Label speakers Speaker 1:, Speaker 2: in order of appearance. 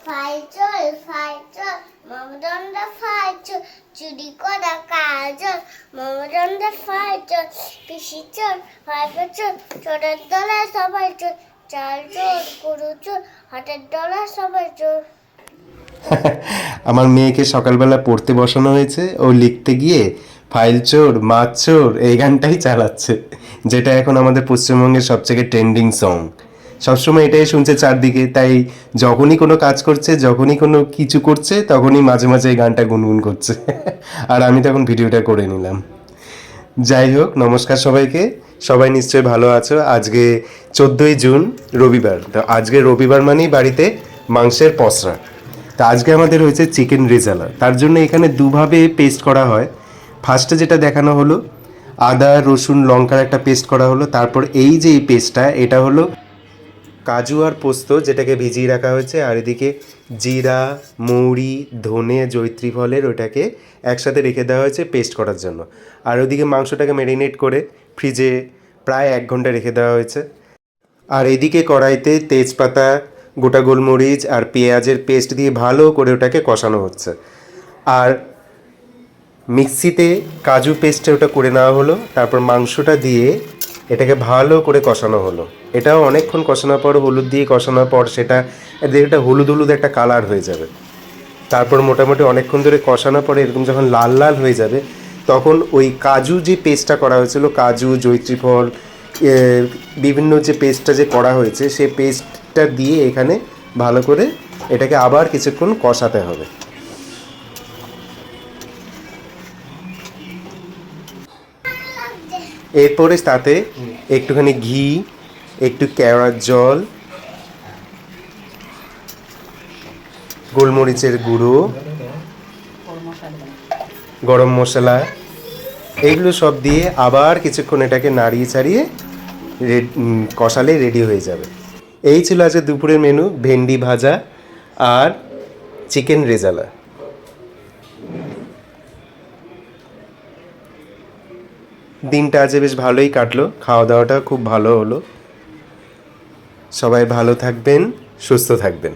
Speaker 1: ফাইচল ফাইচল মমদন্ডা ফাইচল চুরি করা কাজল মমদন্ডা ফাইচল পিসি চল ফাইচল চোরের দলে সবাই চল চাল চোর গরু চোর হাটের দলে সবাই চোর।
Speaker 2: আমার মেয়েকে সকালবেলা পড়তে বসানো হয়েছে, ও লিখতে গিয়ে ফাইল চোর মাছ চোর এই গানটাই চালাচ্ছে, যেটা এখন আমাদের পশ্চিমবঙ্গের সবথেকে ট্রেন্ডিং সং। সবসময় এটাই শুনছে চারদিকে, তাই যখনই কোনো কাজ করছে, যখনই কোনো কিছু করছে, তখনই মাঝে মাঝে এই গানটা গুনগুন করছে। আর আমি তখন ভিডিওটা করে নিলাম। যাই হোক, নমস্কার সবাইকে, সবাই নিশ্চয়ই ভালো আছো। আজকে 14ই জুন রবিবার। তো আজকে রবিবার মানেই বাড়িতে মাংসের পসরা। তা আজকে আমাদের হয়েছে চিকেন রেজালা। তার জন্য এখানে দুভাবে পেস্ট করা হয়। ফার্স্টে যেটা দেখানো হলো আদা রসুন লঙ্কার একটা পেস্ট করা হলো। তারপর এই যে এই পেস্টটা, এটা হলো কাজু আর পোস্ত, যেটাকে ভিজিয়ে রাখা হয়েছে। আর এদিকে জিরা মৌরি ধনে জয়িত্রী ফলের ওটাকে একসাথে রেখে দেওয়া হয়েছে পেস্ট করার জন্য। আর ওদিকে মাংসটাকে ম্যারিনেট করে ফ্রিজে প্রায় 1 ঘন্টা রেখে দেওয়া হয়েছে। আর এদিকে কড়াইতে তেজপাতা গোটা গোলমরিচ আর পেঁয়াজের পেস্ট দিয়ে ভালো করে ওটাকে কষানো হচ্ছে। আর মিক্সিতে কাজু পেস্টে ওটা করে নেওয়া হলো। তারপর মাংসটা দিয়ে এটাকে ভালো করে কষানো হলো। এটাও অনেকক্ষণ কষানোর পর হলুদ দিয়ে কষানোর পর সেটা এটা হলুদ হলুদ একটা কালার হয়ে যাবে। তারপর মোটামুটি অনেকক্ষণ ধরে কষানোর পরে এরকম যখন লাল লাল হয়ে যাবে, তখন ওই কাজু যে পেস্টটা করা হয়েছিল, কাজু জয়িত্রী ফল বিভিন্ন যে পেস্টটা যে করা হয়েছে, সেই পেস্টটা দিয়ে এখানে ভালো করে এটাকে আবার কিছুক্ষণ কষাতে হবে। এরপরে তাতে একটুখানি ঘি, একটু কেওড়ার জল, গোলমরিচের গুঁড়ো, গরম মশলা, এগুলো সব দিয়ে আবার কিছুক্ষণ এটাকে নাড়িয়ে চাড়িয়ে কষালে রেডি হয়ে যাবে। এই ছিল আজকে দুপুরের মেনু, ভেন্ডি ভাজা আর চিকেন রেজালা। দিনটা আজ বেশ ভালোই কাটলো, খাওয়া দাওয়াটা খুব ভালো হলো। সবাই ভালো থাকবেন, সুস্থ থাকবেন।